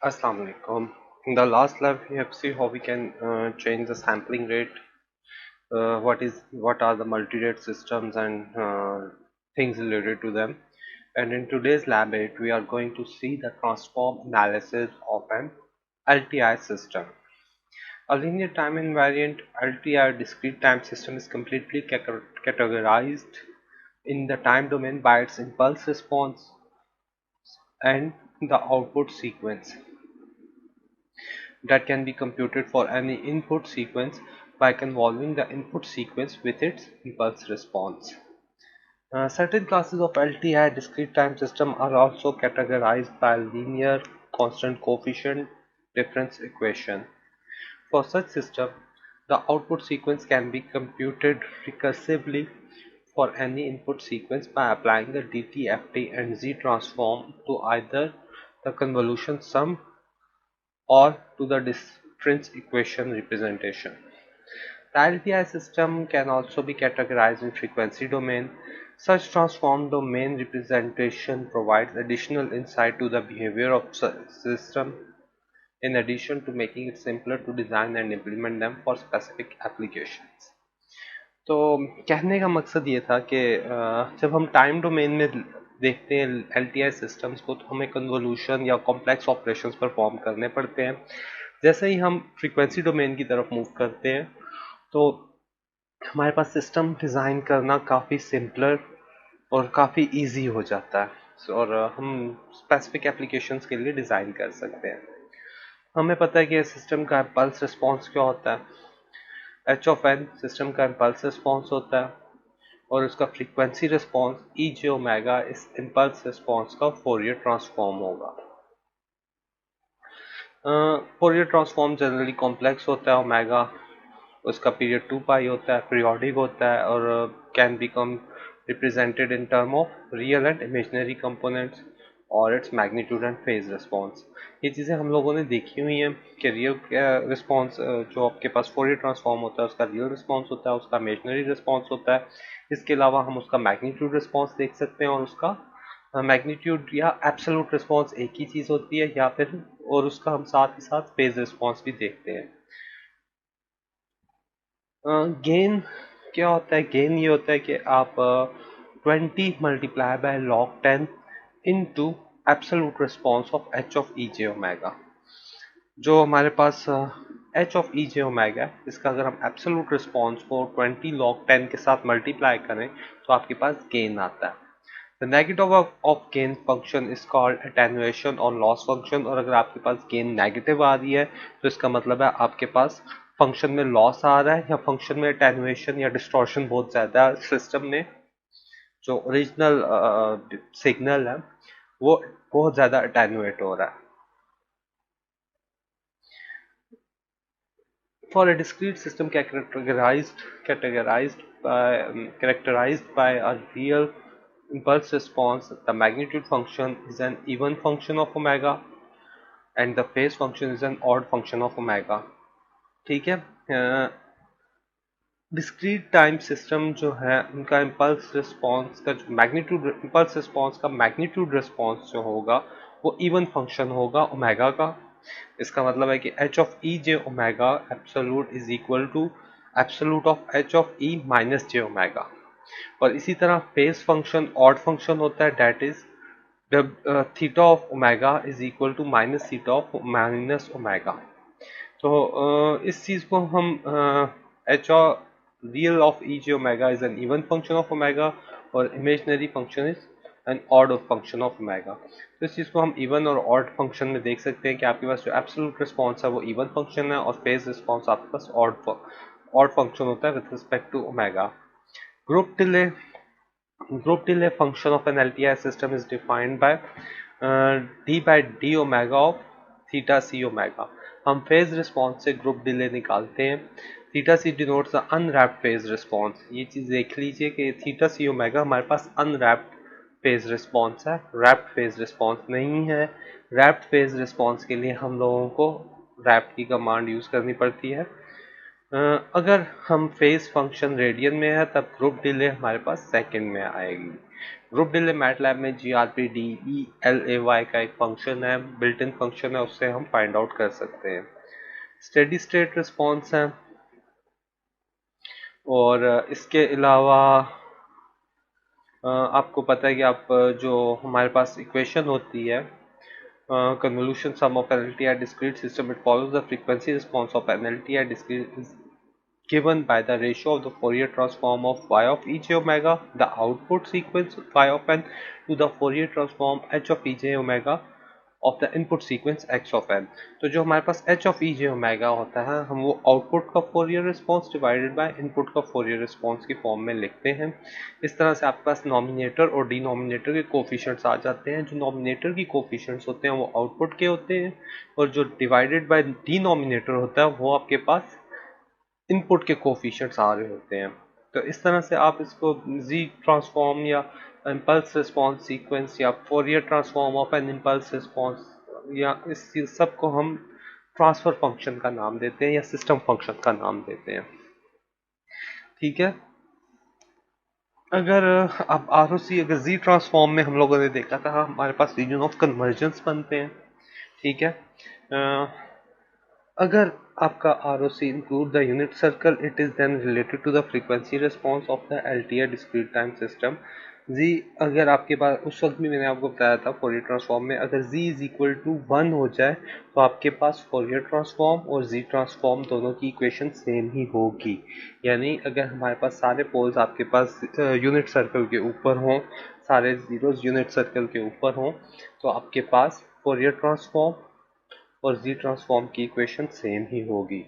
Assalamu alaikum. In the last lab, we have seen how we can change the sampling rate. What are the multi-rate systems and things related to them. And in today's lab 8, we are going to see the transform analysis of an LTI system. A linear time invariant LTI discrete time system is completely categorized in the time domain by its impulse response and the output sequence that can be computed for any input sequence by convolving the input sequence with its impulse response. Certain classes of LTI discrete time system are also categorized by linear constant coefficient difference equation. For such system, the output sequence can be computed recursively for any input sequence by applying the DTFT and Z transform to either the convolution sum or to the difference equation representation. The LTI system can also be categorized in frequency domain. Such transform domain representation provides additional insight to the behavior of system in addition to making it simpler to design and implement them for specific applications. तो कहने का मकसद ये था कि जब हम time domain में देखते हैं LTI सिस्टम्स को, तो हमें कन्वोल्यूशन या कॉम्प्लेक्स ऑपरेशंस परफॉर्म करने पड़ते हैं। जैसे ही हम फ्रीक्वेंसी डोमेन की तरफ मूव करते हैं तो हमारे पास सिस्टम डिज़ाइन करना काफ़ी सिंपलर और काफ़ी इजी हो जाता है और हम स्पेसिफिक एप्लीकेशंस के लिए डिज़ाइन कर सकते हैं। हमें पता है कि सिस्टम का इम्पल्स रिस्पॉन्स क्या होता है। एच ऑफ एन सिस्टम का इम्पल्स रिस्पॉन्स होता है और उसका फ्रीक्वेंसी रिस्पॉन्स ई जे ओमेगा इस इम्पल्स रिस्पॉन्स का फोरियर ट्रांसफॉर्म होगा। फोरियर ट्रांसफॉर्म जनरली कॉम्प्लेक्स होता है। ओमेगा उसका पीरियड 2 पाई होता है, पीरियोडिक होता है और can become represented in term of real and imaginary components और its magnitude and phase response. ये चीज़ें हम लोगों ने देखी हुई हैं कि रियल रिस्पॉन्स जो आपके पास फोरियर ट्रांसफॉर्म होता है उसका रियल रिस्पॉन्स होता है, उसका इमेजिनरी रिस्पॉन्स होता है। इसके अलावा हम उसका मैग्नीट्यूड रिस्पॉन्स देख सकते हैं और उसका मैग्नीट्यूड या एब्सोल्यूट रिस्पॉन्स एक ही चीज़ होती है या फिर और उसका हम साथ ही साथ फेज रिस्पॉन्स भी देखते हैं। गेन क्या होता है? गेन ये होता है कि आप 20 multiply by log 10 into absolute response of h of e j omega. जो हमारे पास h of e j omega है, इसका अगर हम एब्सोल्यूट रिस्पॉन्स को 20 लॉग 10 के साथ मल्टीप्लाई करें तो आपके पास गेन आता है। The negative of gain function is called attenuation और लॉस फंक्शन। और अगर आपके पास गेन नेगेटिव आ रही है तो इसका मतलब है आपके पास फंक्शन में लॉस आ रहा है या फंक्शन में अटेन्युएशन या डिस्टॉर्शन बहुत ज़्यादा है। सिस्टम में जो ओरिजिनल सिग्नल है वो बहुत ज़्यादा अटेन्युएट हो रहा है। For a discrete system characterized by a real impulse response, the magnitude function is an even function of omega and the phase function is an odd function of omega। ठीक है। Discrete time system जो है उनका impulse response का जो magnitude impulse response का magnitude response जो होगा वो इवन फंक्शन होगा ओमेगा का। इसका मतलब है कि h of e j omega absolute is equal to absolute of h of e minus j omega. और इसी तरह फेस फंक्शन ऑड फंक्शन होता है, that is theta of omega is equal to minus theta of minus omega. तो इस चीज़ को हम h real of e j omega is an even function of omega और imaginary function is an odd function of omega। तो इस चीज़ को हम even और odd function में देख सकते हैं कि आपके पास जो absolute response है वो even function है और phase response आपके पास odd function होता है with respect to omega। group delay function of an LTI system is defined by d by d omega of theta c omega। हम फेज रिस्पॉन्स से group delay निकालते हैं। Theta c denotes the unwrapped phase response. ये चीज़ देख लीजिए कि theta c omega हमारे पास अनरैप्ड फेज रिस्पॉन्स है, रैप्ड फेज रिस्पॉन्स नहीं है। रैप्ड फेज रिस्पॉन्स के लिए हम लोगों को रैप्ड की कमांड यूज़ करनी पड़ती है। अगर हम फेज फंक्शन रेडियन में है तब ग्रुप डिले हमारे पास सेकंड में आएगी। ग्रुप डिले मैटलैब में GRPDELAY का एक फंक्शन है, बिल्ट इन फंक्शन है, उससे हम फाइंड आउट कर सकते हैं। स्टेडी स्टेट रिस्पॉन्स है, और इसके अलावा आपको पता है कि आप जो हमारे पास इक्वेशन होती है convolution sum of NLT at discrete system, it follows the frequency response of NLT at discrete is given by the ratio of the Fourier transform of y of e j omega, the output sequence y of n, to the Fourier transform h of e j omega of the input sequence x of n। तो जो हमारे पास h of e j omega होता है, हम वो output का Fourier response divided by input का Fourier response की फॉर्म में लिखते हैं। इस तरह से आपके पास नॉमिनेटर और डिनोमिनेटर के कोफिशिएंट्स आ जाते हैं। जो नॉमिनेटर की कोफिशिएंट्स होते हैं वो आउटपुट के होते हैं, और जो डिवाइडेड बाय डिनोमिनेटर होता है वो आपके पास इनपुट के कोफिशिएंट्स आ रहे होते हैं। तो इस तरह से आप इसको जी ट्रांसफॉर्म या इम्पल्स रिस्पॉन्स सीक्वेंस या Fourier transform of an impulse response, या इस सब को हम ट्रांसफर फंक्शन का नाम देते हैं या सिस्टम फंक्शन का नाम देते हैं। ठीक है। अगर अब ROC अगर जी ट्रांसफॉर्म में हम लोगों ने देखा था, हमारे पास रीजन ऑफ कन्वर्जेंस बनते हैं। ठीक है। अगर आपका ROC include the unit circle, it is then related to the frequency response of the LTI discrete time system। जी अगर आपके पास उस वक्त भी मैंने आपको बताया था फोरियर ट्रांसफॉर्म में, अगर z इज इक्वल टू 1 हो जाए तो आपके पास फोरियर ट्रांसफॉर्म और z ट्रांसफॉर्म दोनों की इक्वेशन सेम ही होगी। यानी अगर हमारे पास सारे पोल्स आपके पास यूनिट सर्कल के ऊपर हों, सारे जीरोस यूनिट सर्कल के ऊपर हों, तो आपके पास फोरियर ट्रांसफॉर्म और जी ट्रांसफॉर्म की इक्वेशन सेम ही होगी।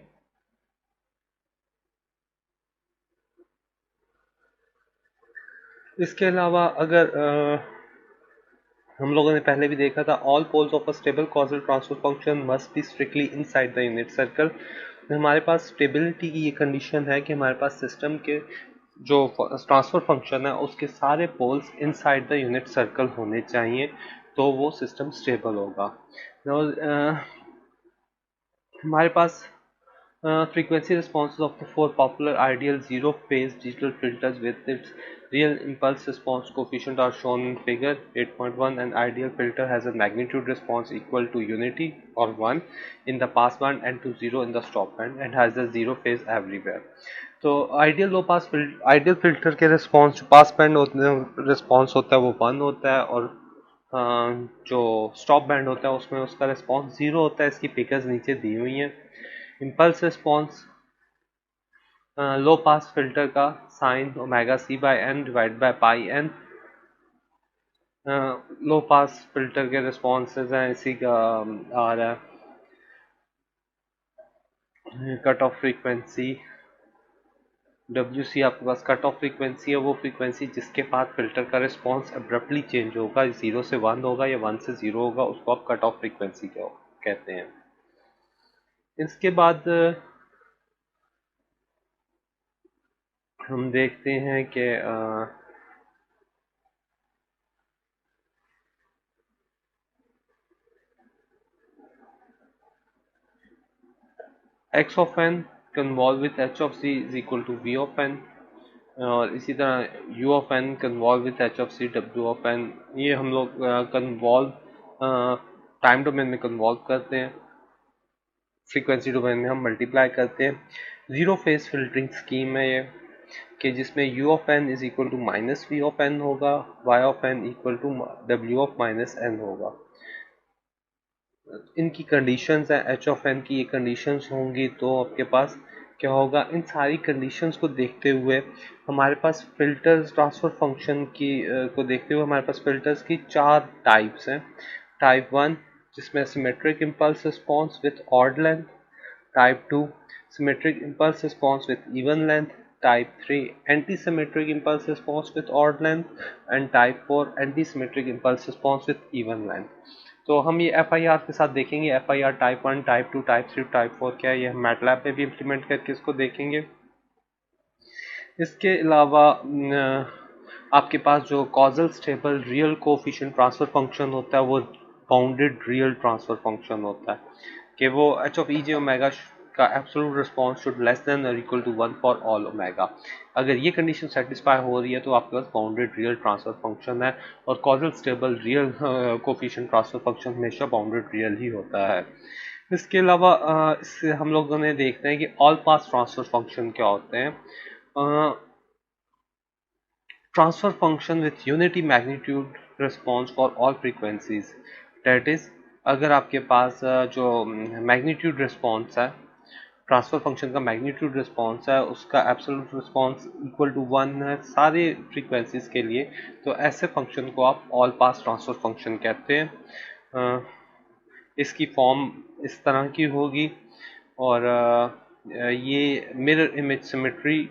इसके अलावा अगर हम लोगों ने पहले भी देखा था, all poles of a stable causal transfer function must be strictly inside the unit circle. हमारे पास स्टेबिलिटी की ये कंडीशन है कि हमारे पास सिस्टम के जो ट्रांसफर फंक्शन है उसके सारे poles inside the unit circle होने चाहिए, तो वो सिस्टम स्टेबल होगा। हमारे पास frequency responses of the four popular ideal zero-phase digital filters with its real impulse response coefficient are shown in figure 8.1. An ideal filter has a magnitude response equal to unity or 1 in the passband and to 0 in the stopband and has a zero phase everywhere। तो ideal filter के response जो pass band response होता है वो 1 होता है, और जो स्टॉप बैंड होता है उसमें उसका रिस्पॉन्स 0 होता है। इसकी फिगर्स नीचे दी हुई हैं। Impulse response low pass filter का sine omega c by n divide by pi n. Low pass filter के रिस्पॉन्सेज हैं, इसी का आ रहा है कट ऑफ फ्रीक्वेंसी WC आपके पास कट ऑफ फ्रीक्वेंसी है, वो फ्रीक्वेंसी जिसके बाद फिल्टर का रिस्पॉन्स अब्रप्टली चेंज होगा, 0 से 1 होगा या 1 से 0 होगा, उसको आप कट ऑफ फ्रीक्वेंसी कहते हैं। इसके बाद हम देखते हैं कि x of n convolve with h of c is equal to v of n, और इसी तरह u of n convolve with h of c w of n। ये हम लोग कन्वॉल्व टाइम डोमेन में कन्वॉल्व करते हैं, फ्रीक्वेंसी डोमेन में हम मल्टीप्लाई करते हैं। जीरो फेज फिल्टरिंग स्कीम है ये, कि जिसमें u of n is equal to minus v of n होगा, y of n equal to w of minus n होगा। इनकी कंडीशंस हैं, h ऑफ n की ये कंडीशंस होंगी, तो आपके पास क्या होगा, इन सारी कंडीशंस को देखते हुए हमारे पास फिल्टर्स ट्रांसफर फंक्शन की को देखते हुए हमारे पास फिल्टर्स की 4 टाइप्स हैं। टाइप 1 जिसमें symmetric impulse response with odd length, type 2 symmetric impulse response with even length, type 3 anti symmetric impulse response with odd length, and type 4 anti symmetric impulse response with even length. तो हम ये FIR के साथ देखेंगे, FIR type 1, type 2, type 3, type 4 क्या है, ये हम मैटलैब में भी इम्प्लीमेंट करके इसको देखेंगे। इसके अलावा आपके पास जो causal stable real coefficient transfer function होता है वो बाउंडेड रियल ट्रांसफर फंक्शन होता है, कि वो h of e j omega का absolute response should less than और equal to 1 for all omega. अगर ये कंडीशन सेटिस्फाई हो रही है तो आपके पास बाउंडेड रियल ट्रांसफर फंक्शन है, और causal stable real coefficient transfer function हमेशा बाउंडेड रियल ही होता है। इसके अलावा इससे हम लोगों ने देखते हैं कि ऑल पास ट्रांसफर फंक्शन क्या होते हैं। Transfer function with unity magnitude response for all frequencies, that is अगर आपके पास जो मैग्नीट्यूड रिस्पॉन्स है, ट्रांसफर फंक्शन का मैग्नीट्यूड रिस्पॉन्स है, उसका एब्सोल्यूट रिस्पॉन्स इक्वल टू 1 है सारे फ्रीक्वेंसीज के लिए, तो ऐसे फंक्शन को आप ऑल पास ट्रांसफर फंक्शन कहते हैं। इसकी फॉर्म इस तरह की होगी, और ये मिरर इमेज सिमेट्री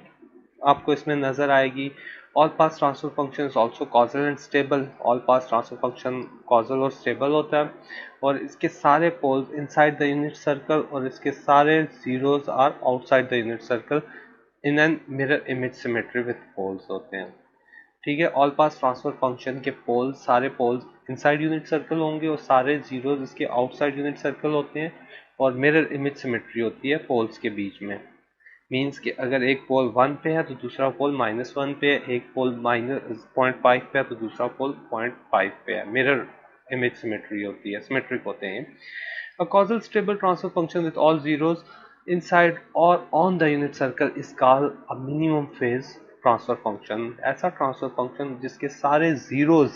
आपको इसमें नजर आएगी। All pass transfer function is also causal and stable. All pass transfer function causal और स्टेबल होता है, और इसके सारे poles inside the unit circle और इसके सारे zeros are outside the unit circle in an mirror image symmetry with poles होते हैं। ठीक है, ऑल पास ट्रांसफर फंक्शन के पोल्स, सारे पोल्स इनसाइड यूनिट सर्कल होंगे और सारे जीरोज इसके आउटसाइड यूनिट सर्कल होते हैं, और मिरर इमेज सिमेट्री होती है पोल्स के बीच में। मीन्स कि अगर एक पोल 1 पे है तो दूसरा पोल -1 पे है, एक पोल -0.5 पे है तो दूसरा पोल 0.5 पे है। मिरर इमेज सिमेट्री होती है, सिमेट्रिक होते हैं। A causal stable transfer function with all zeros inside or on the unit circle is called a minimum phase transfer function। ऐसा ट्रांसफर फंक्शन जिसके सारे जीरोज,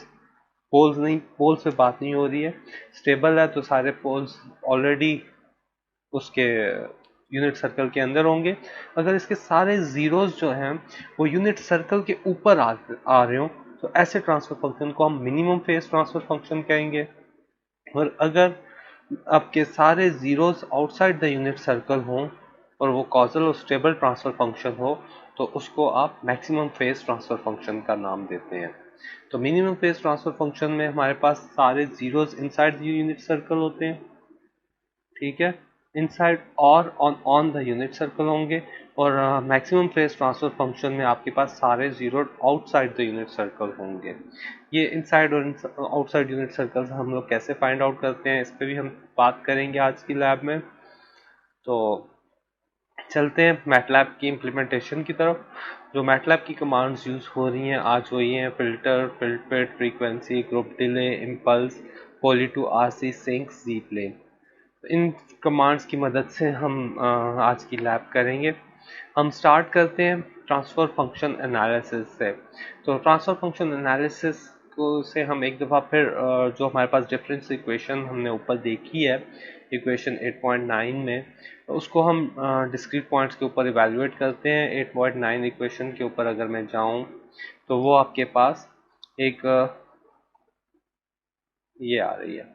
पोल्स नहीं, पोल्स पे बात नहीं हो रही है, स्टेबल है तो सारे पोल्स ऑलरेडी उसके यूनिट सर्कल के अंदर होंगे। अगर इसके सारे जीरोज जो हैं वो यूनिट सर्कल के ऊपर आ रहे हो तो ऐसे ट्रांसफर फंक्शन को हम मिनिमम फेज ट्रांसफर फंक्शन कहेंगे। और अगर आपके सारे zeros outside the unit circle हों और वो कॉजल और स्टेबल ट्रांसफर फंक्शन हो तो उसको आप मैक्सिमम फेज ट्रांसफर फंक्शन का नाम देते हैं। तो मिनिमम फेज ट्रांसफर फंक्शन में हमारे पास सारे zeros inside the unit circle होते हैं, ठीक है, इनसाइड और ऑन द यूनिट सर्कल होंगे, और मैक्सिमम फेज ट्रांसफर फंक्शन में आपके पास सारे zero outside the unit circle होंगे। ये इनसाइड और आउटसाइड यूनिट सर्कल्स हम लोग कैसे फाइंड आउट करते हैं इस पर भी हम बात करेंगे आज की लैब में। तो चलते हैं मैटलैब की इम्प्लीमेंटेशन की तरफ। जो मैटलैब की कमांड्स यूज हो रही हैं आज वही हैं filter, filtrate, frequency, group delay, impulse, poly two RC, sinc, g plane. इन कमांड्स की मदद से हम आज की लैब करेंगे। हम स्टार्ट करते हैं ट्रांसफर फंक्शन एनालिसिस से। तो ट्रांसफर फंक्शन एनालिसिस को से हम एक दफ़ा फिर जो हमारे पास डिफरेंस इक्वेशन हमने ऊपर देखी है इक्वेशन 8.9 में, उसको हम डिस्क्रीट पॉइंट्स के ऊपर इवेल्युएट करते हैं। 8.9 इक्वेशन के ऊपर अगर मैं जाऊं तो वो आपके पास एक ये आ रही है,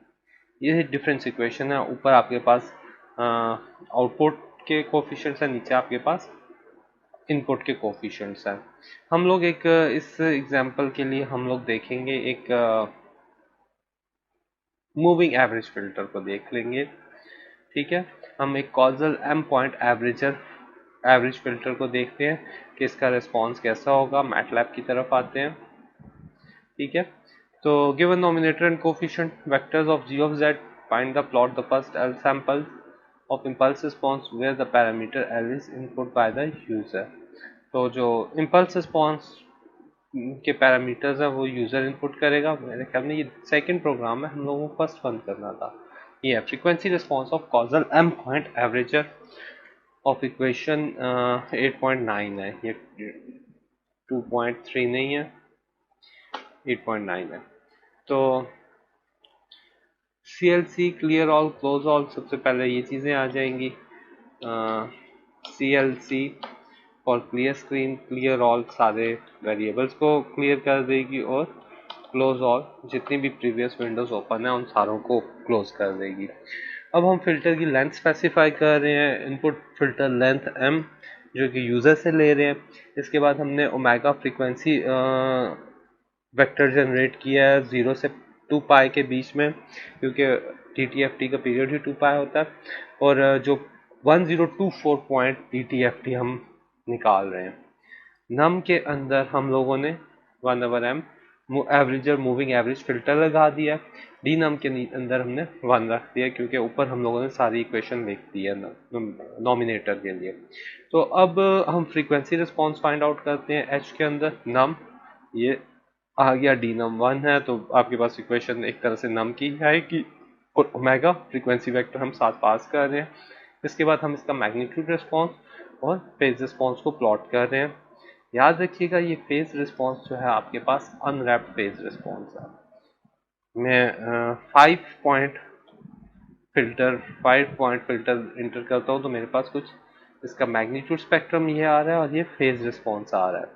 ये डिफरेंस इक्वेशन है। ऊपर आपके पास आउटपुट के कोफिशिएंट्स है, नीचे आपके पास इनपुट के कोफिशिएंट्स हैं। हम लोग एक इस एग्जांपल के लिए हम लोग देखेंगे एक मूविंग एवरेज फिल्टर को देख लेंगे। ठीक है, हम एक causal M point average filter को देखते हैं कि इसका रिस्पॉन्स कैसा होगा। मैटलैब की तरफ आते हैं। ठीक है, तो given nominator and coefficient vectors of g of z, find the plot the first L sample of impulse response where the parameter L is input by the user। तो जो इम्पल्स रिस्पॉन्स के पैरामीटर्स है वो user input करेगा। मेरे ख्याल में ये सेकंड प्रोग्राम है, हम लोगों को फर्स्ट वन करना था। ये frequency response of causal M point averager of equation 8.9 है, ये 2.3 नहीं है, 8.9 है। तो CLC clear all, close all, सबसे पहले ये चीज़ें आ जाएंगी। CLC for clear screen, clear all सारे वेरिएबल्स को क्लियर कर देगी, और क्लोज ऑल जितनी भी प्रीवियस विंडोज ओपन है उन सारों को क्लोज कर देगी। अब हम फिल्टर की लेंथ स्पेसिफाई कर रहे हैं, इनपुट फिल्टर लेंथ m जो कि यूज़र से ले रहे हैं। इसके बाद हमने ओमेगा फ्रीक्वेंसी वेक्टर जनरेट किया है 0 से 2 पाई के बीच में, क्योंकि TTFT का पीरियड ही 2 पाई होता है, और जो 1024 पॉइंट TTFT हम निकाल रहे हैं। नम के अंदर हम लोगों ने 1/m एवरेज और मूविंग एवरेज फिल्टर लगा दिया। डी नम के अंदर हमने 1 रख दिया क्योंकि ऊपर हम लोगों ने सारी इक्वेशन लिख दी है नॉमिनेटर के लिए। तो अब हम फ्रीक्वेंसी रिस्पॉन्स फाइंड आउट करते हैं एच के अंदर। नम ये आ गया डी नम 1 है, तो आपके पास इक्वेशन एक तरह से नम की है कि और ओमेगा फ्रीक्वेंसी वेक्टर हम साथ पास कर रहे हैं। इसके बाद हम इसका मैग्नीट्यूड रिस्पॉन्स और फेज रिस्पॉन्स को प्लॉट कर रहे हैं। याद रखिएगा ये फेज रिस्पॉन्स जो है आपके पास अनरैप्ड फेज रिस्पॉन्स है। मैं 5 पॉइंट फिल्टर इंटर करता हूँ तो मेरे पास कुछ इसका मैग्नीट्यूड स्पेक्ट्रम ये आ रहा है और ये फेज रिस्पॉन्स आ रहा है।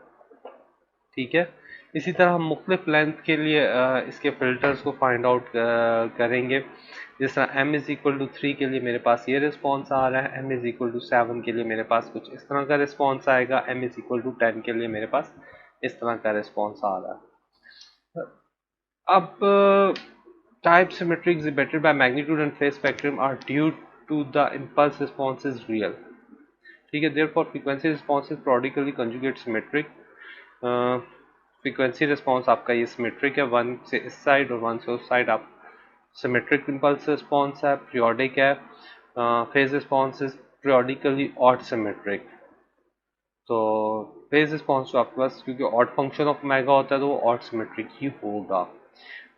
ठीक है, इसी तरह हम मुख्तलिफ लेंथ के लिए इसके फिल्टर्स को फाइंड आउट करेंगे। जिस तरह m इज इक्वल टू 3 के लिए मेरे पास ये रिस्पॉन्स आ रहा है, m इज इक्वल टू 7 के लिए मेरे पास कुछ इस तरह का रिस्पॉन्स आएगा, m इज इक्वल टू 10 के लिए मेरे पास इस तरह का रिस्पॉन्स आ रहा है। अब type symmetry exhibited by magnitude and phase spectrum are due to the impulse response is real। ठीक है, therefore frequency response is periodically conjugate symmetric। Frequency response आपका ये सिमेट्रिक है, 1 से इस साइड और 1 से उस साइड आप सिमेट्रिक इम्पल्स रिस्पॉन्स है, पीरियोडिक है। Phase response is periodically odd symmetric. तो फेज रिस्पॉन्स जो आपके पास क्योंकि ऑड फंक्शन ऑफ ओमेगा होता है तो वो ऑड सिमेट्रिक ही होगा।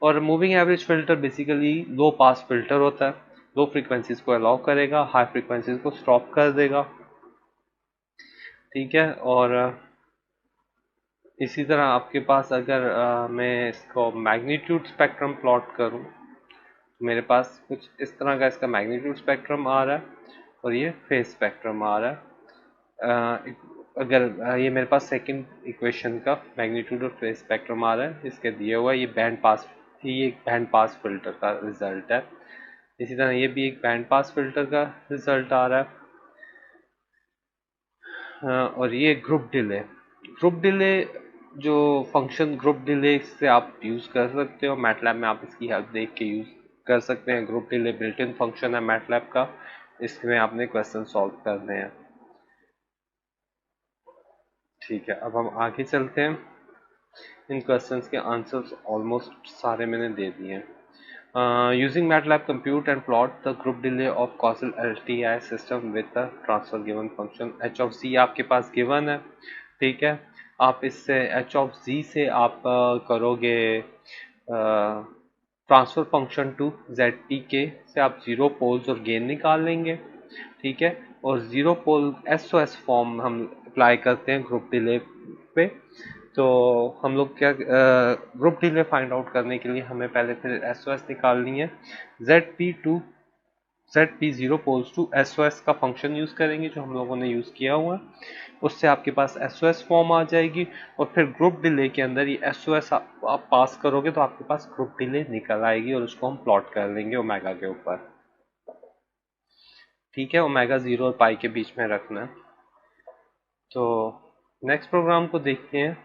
और मूविंग एवरेज फिल्टर बेसिकली लो पास फिल्टर होता है, लो फ्रीक्वेंसीज को अलाउ करेगा, हाई फ्रीक्वेंसीज को स्टॉप कर देगा। ठीक है, और इसी तरह आपके पास अगर मैं इसको मैग्नीट्यूड स्पेक्ट्रम प्लॉट करूं तो मेरे पास कुछ इस तरह का इसका मैग्नीट्यूड स्पेक्ट्रम आ रहा है और ये फेज स्पेक्ट्रम आ रहा है। अगर ये मेरे पास सेकंड इक्वेशन का मैग्नीट्यूड और फेज स्पेक्ट्रम आ रहा है, इसके दिए हुआ ये एक बैंड पास फिल्टर का रिजल्ट है। इसी तरह ये भी एक बैंड पास फिल्टर का रिजल्ट आ रहा है। और ये ग्रुप डिले जो फंक्शन ग्रुप डिले से आप यूज़ कर सकते हो मैटलैब में, आप इसकी हेल्प देख के यूज़ कर सकते हैं। Group delay built in function है मैटलैब का, इसमें आपने क्वेश्चन सॉल्व करने हैं। ठीक है, अब हम आगे चलते हैं। इन क्वेश्चंस के आंसर्स ऑलमोस्ट सारे मैंने दे दिए हैं। Using MATLAB compute and plot the group delay of causal LTI system with the transfer given function h of z आपके पास given है। ठीक है, आप इससे h of z से आप करोगे transfer function to z p के से आप जीरो पोल्स और गेन निकाल लेंगे। ठीक है, और जीरो पोल एस ओ एस फॉर्म हम अप्लाई करते हैं ग्रुप डिले पे। तो हम लोग क्या ग्रुप डिले फाइंड आउट करने के लिए हमें पहले फिर एस ओ एस निकालनी है। Z p zero poles to s o s का फंक्शन यूज करेंगे जो हम लोगों ने यूज किया हुआ है, उससे आपके पास एस ओ एस फॉर्म आ जाएगी। और फिर ग्रुप डिले के अंदर ये एस ओ एस आप पास करोगे तो आपके पास ग्रुप डिले निकल आएगी और उसको हम प्लॉट कर लेंगे ओमेगा के ऊपर। ठीक है, ओमेगा 0 और पाई के बीच में रखना है। तो नेक्स्ट प्रोग्राम को देखते हैं।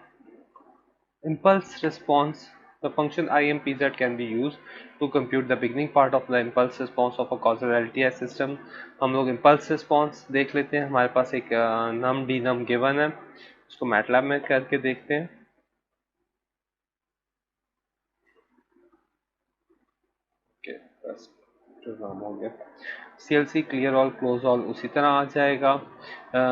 Impulse response. The function IMPZ can be used to compute the beginning part of the impulse response of a causal LTI system। हम लोग impulse response देख लेते हैं। हमारे पास एक num d num given है, उसको मैटलैब में करके देखते हैं। ओके, बस प्रोग्राम हो गया। CLC clear all close all उसी तरह आ जाएगा।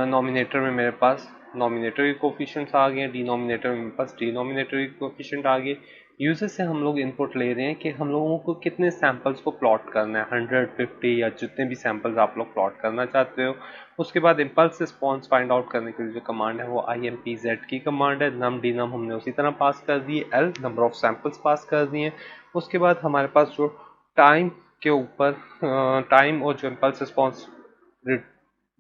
नॉमिनेटर में मेरे पास नॉमिनेटर के कोफिशिएंट्स आ गए, डिनोमिनेटर में मेरे पास डिनोमिनेटर के कोफिशिएंट आ गए। यूजर से हम लोग इनपुट ले रहे हैं कि हम लोगों को कितने सैंपल्स को प्लॉट करना है, 150 या जितने भी सैंपल्स आप लोग प्लॉट करना चाहते हो। उसके बाद इम्पल्स रिस्पॉन्स फाइंड आउट करने के लिए जो कमांड है वो IMPZ की कमांड है। नम डी नम हमने उसी तरह पास कर दिए, L नंबर ऑफ सैंपल्स पास कर दिए। उसके बाद हमारे पास जो टाइम के ऊपर टाइम और जो इम्पल्स रिस्पॉन्स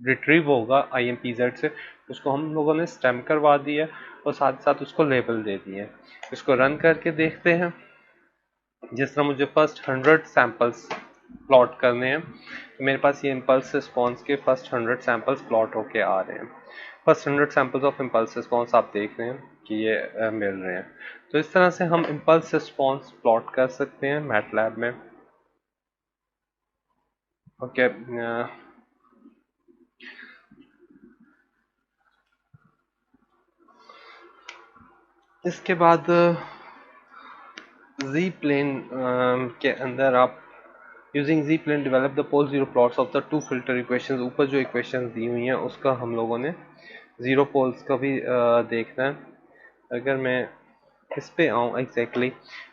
रिट्रीव होगा IMPZ से, उसको हम लोगों ने स्टेम करवा दिया और साथ साथ उसको लेबल दे दिए। इसको रन करके देखते हैं। जिस तरह मुझे फर्स्ट 100 सैंपल्स प्लॉट करने हैं तो मेरे पास ये इम्पल्स रिस्पॉन्स के फर्स्ट 100 सैंपल्स प्लॉट होके आ रहे हैं। First 100 samples of impulse response आप देख रहे हैं कि ये मिल रहे हैं। तो इस तरह से हम इम्पल्स रिस्पॉन्स प्लॉट कर सकते हैं मैटलैब में। ओके, इसके बाद जी प्लेन के अंदर आप using g plane develop the pole zero plots of the two filter equations, ऊपर जो इक्वेशंस दी हुई हैं उसका हम लोगों ने जीरो पोल्स का भी देखना है। अगर मैं इस पे आऊँ एग्जैक्टली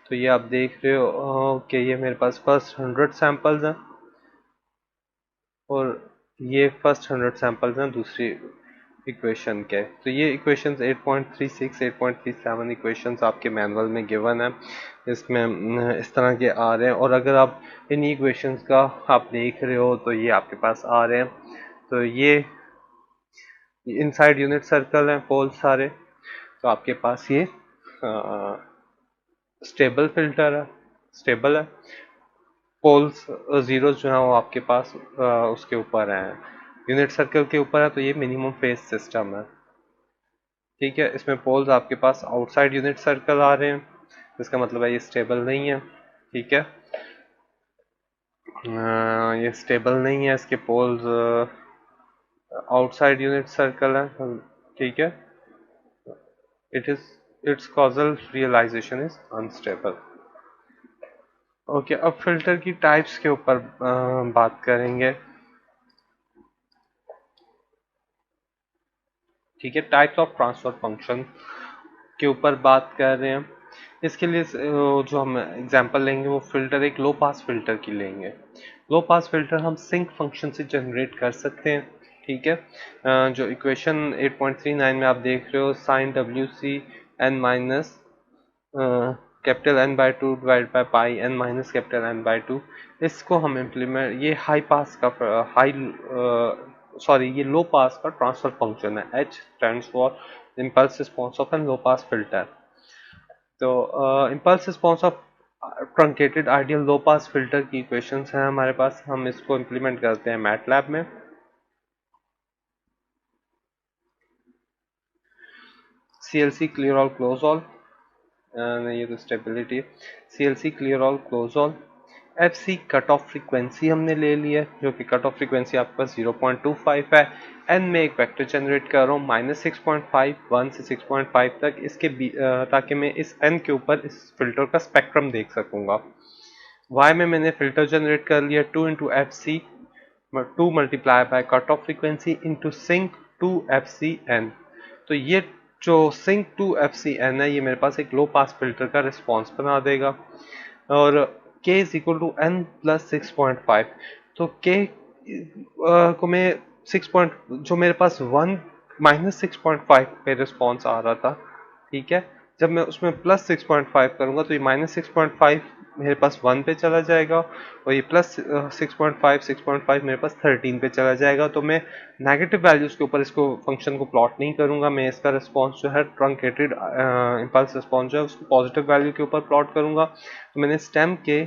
तो ये आप देख रहे हो कि ये मेरे पास फर्स्ट 100 सैंपल्स हैं और ये फर्स्ट 100 सैंपल्स हैं दूसरी इक्वेशन के। तो ये इक्वेशंस 8.36 8.37 इक्वेशंस आपके मैनुअल में गिवन है, इसमें इस तरह के आ रहे हैं। और अगर आप इन इक्वेशंस का आप देख रहे हो तो ये आपके पास आ रहे हैं। तो ये इनसाइड यूनिट सर्कल हैं पोल सारे, तो आपके पास ये स्टेबल फिल्टर है, स्टेबल है। पोल्स जीरोस जो है वो आपके पास उसके ऊपर हैं, यूनिट सर्कल के ऊपर है, तो ये मिनिमम फेज सिस्टम है। ठीक है, इसमें पोल्स आपके पास आउटसाइड यूनिट सर्कल आ रहे हैं, इसका मतलब है ये स्टेबल नहीं है। ठीक है, ये स्टेबल नहीं है, इसके पोल्स आउटसाइड यूनिट सर्कल है। ठीक है, it is its causal realization is unstable. Okay, अब फिल्टर की टाइप्स के ऊपर बात करेंगे। ठीक है, टाइप्स ऑफ ट्रांसफर फंक्शन के ऊपर बात कर रहे हैं। इसके लिए जो हम एग्जांपल लेंगे वो फिल्टर एक लो पास फिल्टर की लेंगे। लो पास फिल्टर हम सिंक फंक्शन से जनरेट कर सकते हैं। ठीक है, जो इक्वेशन 8.39 में आप देख रहे हो साइन डब्ल्यू c n minus capital n by two divide by pi n minus capital n by two, इसको हम इम्प्लीमेंट, ये हाई पास का ये लो पास का ट्रांसफर फंक्शन है। H stands for impulse response of an low pass filter. तो impulse response of truncated ideal low pass filter की इक्वेशंस हैं हमारे पास, हम इसको इम्प्लीमेंट करते हैं मैटलैब में। CLC clear all close all, ये तो स्टेबिलिटी है। CLC clear all close all. FC cut off frequency हमने ले लिया है, जो कि कट ऑफ फ्रीक्वेंसी आपके पास 0.25 है। n में एक वेक्टर जनरेट कर रहा हूँ -6.5 1 से 6.5 तक, इसके ताकि मैं इस n के ऊपर इस फिल्टर का स्पेक्ट्रम देख सकूंगा। y में मैंने फिल्टर जनरेट कर लिया 2 into FC 2 multiply by cut off frequency into sinc 2 FCN। तो ये जो सिंक 2 FCN है ये मेरे पास एक लो पास फिल्टर का रिस्पॉन्स बना देगा। और k is equal to n plus 6.5, तो k को मैं 6 जो मेरे पास 1 -6.5 पे रिस्पॉन्स आ रहा था। ठीक है, जब मैं उसमें प्लस 6.5 करूंगा तो ये -6.5 मेरे पास 1 पे चला जाएगा और ये प्लस 6.5 मेरे पास 13 पे चला जाएगा। तो मैं नेगेटिव वैल्यूज के ऊपर इसको फंक्शन को प्लॉट नहीं करूंगा, मैं इसका रिस्पॉन्स जो है ट्रंकेटेड इम्पल्स रिस्पॉन्स जो है उसको पॉजिटिव वैल्यू के ऊपर प्लॉट करूंगा। तो मैंने स्टेम के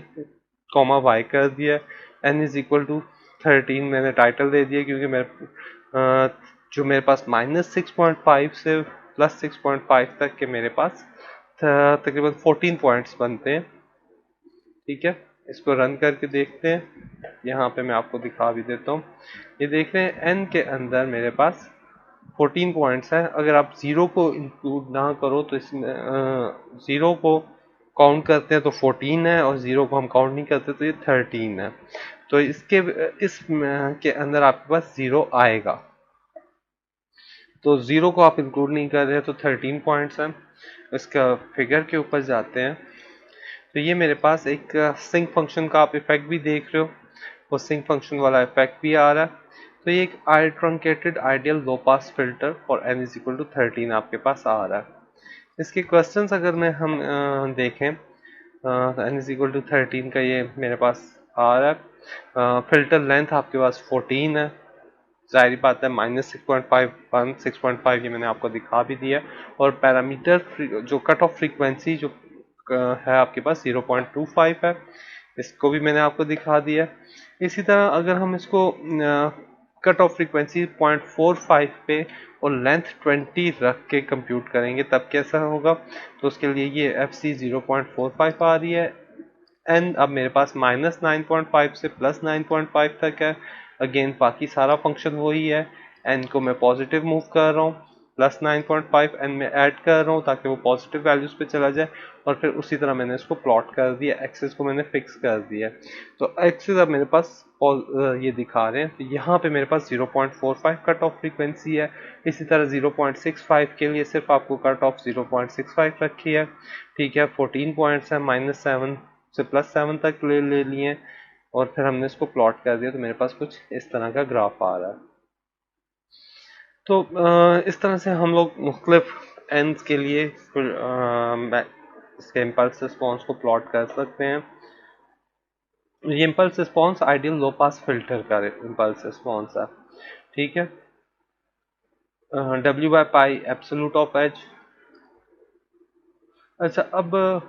कॉमा वाई कर दिया, n इज इक्वल टू 13 मैंने टाइटल दे दिया, क्योंकि मेरे जो मेरे पास -6.5 से प्लस 6.5 तक के मेरे पास तकरीबन 14 पॉइंट्स बनते हैं। ठीक है, इसको रन करके देखते हैं, यहाँ पे मैं आपको दिखा भी देता हूँ। ये देख रहे हैं n के अंदर मेरे पास 14 पॉइंट्स हैं। अगर आप जीरो को इंक्लूड ना करो तो इसमें जीरो को काउंट करते हैं तो 14 है और जीरो को हम काउंट नहीं करते तो ये 13 है। तो इस के अंदर आपके पास जीरो आएगा, तो जीरो को आप इंक्लूड नहीं कर रहे तो 13 पॉइंट्स हैं। इसका फिगर के ऊपर जाते हैं तो ये मेरे पास एक सिंक फंक्शन का आप इफेक्ट भी देख रहे हो, वो सिंक फंक्शन वाला इफेक्ट भी आ रहा है। तो ये एक truncated ideal low pass filter for n is equal to 13 आपके पास आ रहा है। इसके क्वेश्चंस अगर मैं हम देखें, n इज इक्वल टू 13 का ये मेरे पास आ रहा है। फिल्टर लेंथ आपके पास 14 है, जाहिर बात है -6.5 1 6.5 ये मैंने आपको दिखा भी दिया। और पैरामीटर जो कट ऑफ फ्रीक्वेंसी जो है आपके पास 0.25 है, इसको भी मैंने आपको दिखा दिया। इसी तरह अगर हम इसको कट ऑफ फ्रीक्वेंसी 0.45 पे और लेंथ 20 रख के कंप्यूट करेंगे तब कैसा होगा, तो उसके लिए ये FC 0.45 आ रही है। n अब मेरे पास -9.5 से +9.5 तक है। अगेन बाकी सारा फंक्शन वही है, n को मैं पॉजिटिव मूव कर रहा हूँ। प्लस 9.5 एन में ऐड कर रहा हूँ ताकि वो पॉजिटिव वैल्यूज पे चला जाए, और फिर उसी तरह मैंने इसको प्लॉट कर दिया, एक्सिस को मैंने फिक्स कर दिया। तो एक्सिस अब मेरे पास ये दिखा रहे हैं, तो यहाँ पे मेरे पास 0.45 कट ऑफ फ्रीक्वेंसी है। इसी तरह 0.65 के लिए सिर्फ आपको कट ऑफ 0.65 रखी है, ठीक है। 14 पॉइंट्स है, -7 से +7 तक ले लिए, और फिर हमने इसको प्लॉट कर दिया, तो मेरे पास कुछ इस तरह का ग्राफ आ रहा है। तो इस तरह से हम लोग मुख्तलिफ एंड्स के लिए इसके इम्पल्स रिस्पॉन्स को प्लॉट कर सकते हैं। ये impulse response ideal low pass filter का इम्पल्स रिस्पॉन्स है, ठीक है। W by pi absolute of H. अच्छा, अब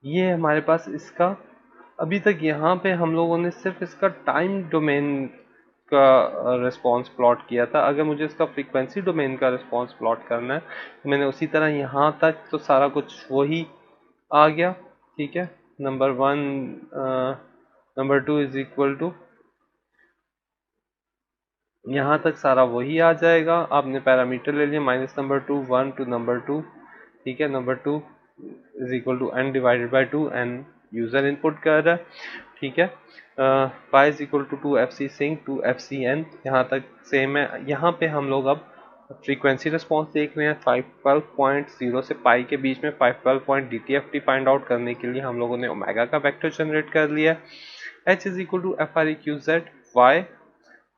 ये हमारे पास इसका अभी तक यहाँ पे हम लोगों ने सिर्फ इसका टाइम डोमेन का रिस्पॉन्स प्लॉट किया था। अगर मुझे इसका फ्रीक्वेंसी डोमेन का रिस्पॉन्स प्लॉट करना है तो मैंने उसी तरह यहाँ तक तो सारा कुछ वही आ गया, ठीक है। Number 1 number 2 is equal to, यहाँ तक सारा वही आ जाएगा। आपने पैरामीटर ले लिया माइनस नंबर 2 1 टू नंबर 2, ठीक है। Number 2 is equal to n divided by 2, n user input कर रहा है, ठीक है। Pi is equal to 2fc sinc 2fcn, यहाँ तक सेम है। यहाँ पे हम लोग अब फ्रीक्वेंसी रिस्पॉन्स देख रहे हैं 512.0 से पाई के बीच में 512.dtft फाइंड आउट करने के लिए हम लोगों ने ओमेगा का वेक्टर जनरेट कर लिया। h is equal to FREQZ y,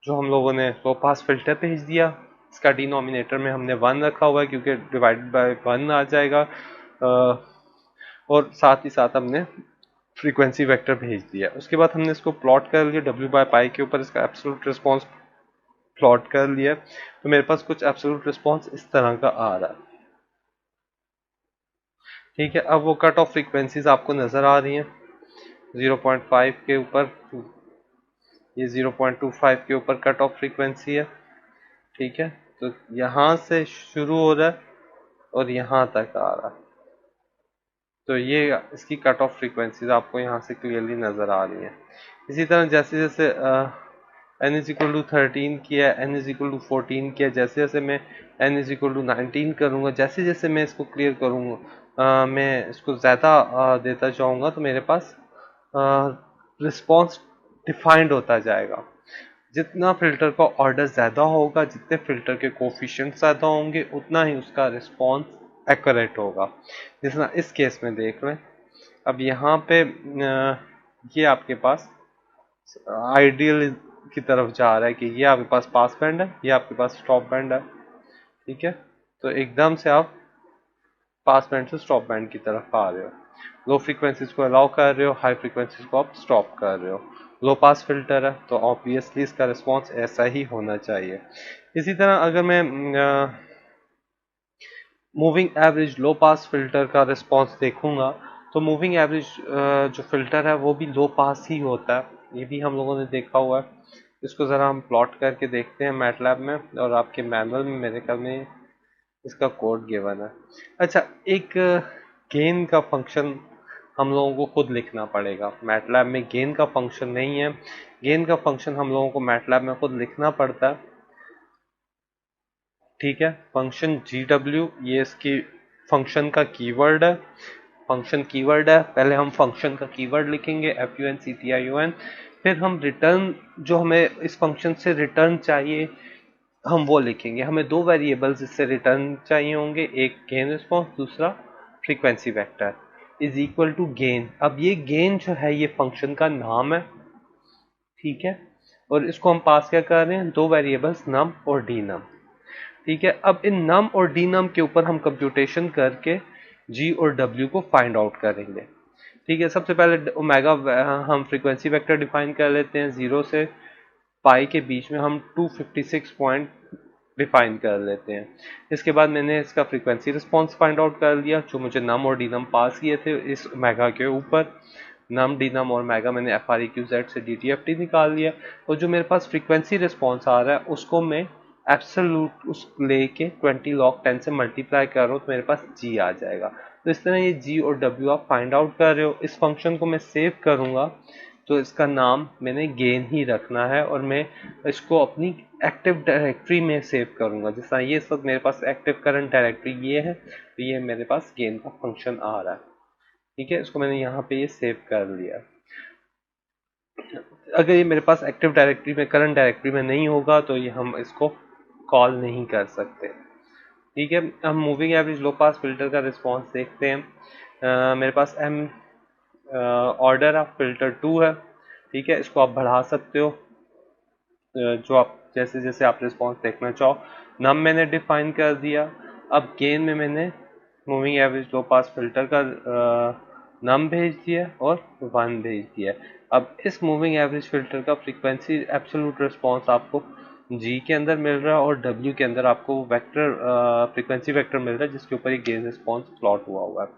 जो हम लोगों ने लो पास फिल्टर भेज दिया। इसका डिनोमिनेटर में हमने 1 रखा हुआ है क्योंकि डिवाइडेड बाय 1 आ जाएगा, और साथ ही साथ हमने फ्रीक्वेंसी वेक्टर भेज दिया। उसके बाद हमने इसको प्लॉट कर लिया W बाय पाई के ऊपर, इसका एब्सोल्यूट रिस्पॉन्स प्लॉट कर लिया, तो मेरे पास कुछ एब्सोल्यूट रिस्पॉन्स इस तरह का आ रहा है, ठीक है। अब वो कट ऑफ फ्रीक्वेंसीज आपको नजर आ रही हैं 0.5 के ऊपर, ये 0.25 के ऊपर कट ऑफ फ्रीक्वेंसी है, ठीक है। तो यहाँ से शुरू हो रहा है और यहाँ तक आ रहा है, तो ये इसकी कट ऑफ फ्रीक्वेंसीज आपको यहाँ से क्लियरली नज़र आ रही है। इसी तरह जैसे जैसे n इज इक्वल टू 13 किया, n इज इक्वल टू 14 किया, जैसे जैसे मैं n इज इक्वल टू 19 करूँगा, जैसे जैसे मैं इसको क्लियर करूँगा, मैं इसको ज़्यादा देता जाऊँगा, तो मेरे पास रिस्पॉन्स डिफाइंड होता जाएगा। जितना फिल्टर का ऑर्डर ज़्यादा होगा, जितने फिल्टर के कोफिशिएंट ज़्यादा होंगे, उतना ही उसका रिस्पॉन्स एक्यूरेट होगा। जिस तरह इस केस में देख लें, अब यहाँ पे ये आपके पास आइडियल की तरफ जा रहा है कि ये आपके पास पास बैंड है, ये आपके पास स्टॉप बैंड है, ठीक है। तो एकदम से आप पास बैंड से स्टॉप बैंड की तरफ आ रहे हो, लो फ्रीक्वेंसीज को अलाउ कर रहे हो, हाई फ्रीक्वेंसीज को आप स्टॉप कर रहे हो। लो पास फिल्टर है तो ऑब्वियसली इसका रिस्पॉन्स ऐसा ही होना चाहिए। इसी तरह अगर मैं मूविंग एवरेज लो पास फिल्टर का रिस्पॉन्स देखूंगा, तो मूविंग एवरेज जो फिल्टर है वो भी लो पास ही होता है, ये भी हम लोगों ने देखा हुआ है। इसको ज़रा हम प्लॉट करके देखते हैं मैटलैब में, और आपके मैनुअल में मेरे ख्याल में इसका कोड गिवन है। अच्छा, एक गेन का फंक्शन हम लोगों को खुद लिखना पड़ेगा। मैटलैब में गेन का फंक्शन नहीं है, गेन का फंक्शन हम लोगों को मैटलैब में खुद लिखना पड़ता है, ठीक है। फंक्शन GW ये इसकी फंक्शन का कीवर्ड है, फंक्शन कीवर्ड है। पहले हम फंक्शन का कीवर्ड लिखेंगे FUNCTION, फिर हम रिटर्न जो हमें इस फंक्शन से रिटर्न चाहिए हम वो लिखेंगे। हमें दो वेरिएबल्स इससे रिटर्न चाहिए होंगे, एक गेन रिस्पॉन्स, दूसरा frequency vector is equal to gain. अब ये गेन जो है ये फंक्शन का नाम है, ठीक है, और इसको हम पास क्या कर रहे हैं, दो वेरिएबल्स नम और डी नम, ठीक है। अब इन नम और डी नम के ऊपर हम कंप्यूटेशन करके जी और डब्ल्यू को फाइंड आउट करेंगे, ठीक है। सबसे पहले ओमेगा हम फ्रीक्वेंसी वेक्टर डिफाइन कर लेते हैं, 0 से पाई के बीच में हम 256 पॉइंट डिफाइन कर लेते हैं। इसके बाद मैंने इसका फ्रीक्वेंसी रिस्पॉन्स फाइंड आउट कर लिया, जो मुझे नम और डी नम पास किए थे इस ओमेगा के ऊपर। नम डी नम और मेगा मैंने FREQZ से DTFT निकाल लिया, और जो मेरे पास फ्रीक्वेंसी रिस्पॉन्स आ रहा है उसको मैं एब्सोल्यूट उस लेके 20 log 10 से मल्टीप्लाई कर रहा हूँ, तो मेरे पास G आ जाएगा। तो इस तरह ये G और W आप फाइंड आउट कर रहे हो। इस फंक्शन को मैं सेव करूँगा तो इसका नाम मैंने गेन ही रखना है और मैं इसको अपनी एक्टिव डायरेक्टरी में सेव करूंगा। जैसा ये इस वक्त मेरे पास एक्टिव करंट डायरेक्टरी ये है, तो ये मेरे पास गेन का फंक्शन आ रहा है। ठीक है, इसको मैंने यहाँ पे ये सेव कर लिया। अगर ये मेरे पास एक्टिव डायरेक्टरी में करंट डायरेक्टरी में नहीं होगा तो ये हम इसको कॉल नहीं कर सकते। ठीक है, हम मूविंग एवरेज लो पास फिल्टर का रिस्पॉन्स देखते हैं। मेरे पास एम ऑर्डर ऑफ फिल्टर 2 है। ठीक है, इसको आप बढ़ा सकते हो जो आप जैसे जैसे आप रिस्पॉन्स देखना चाहो। नम मैंने डिफाइन कर दिया। अब गेन में मैंने मूविंग एवरेज लो पास फिल्टर का नम भेज दिया और 1 भेज दिया। अब इस मूविंग एवरेज फिल्टर का फ्रीक्वेंसी एब्सोल्यूट रिस्पॉन्स आपको जी के अंदर मिल रहा है और डब्ल्यू के अंदर आपको वेक्टर फ्रीक्वेंसी वेक्टर मिल रहा है जिसके ऊपर ये गेन रिस्पॉन्स प्लॉट हुआ है।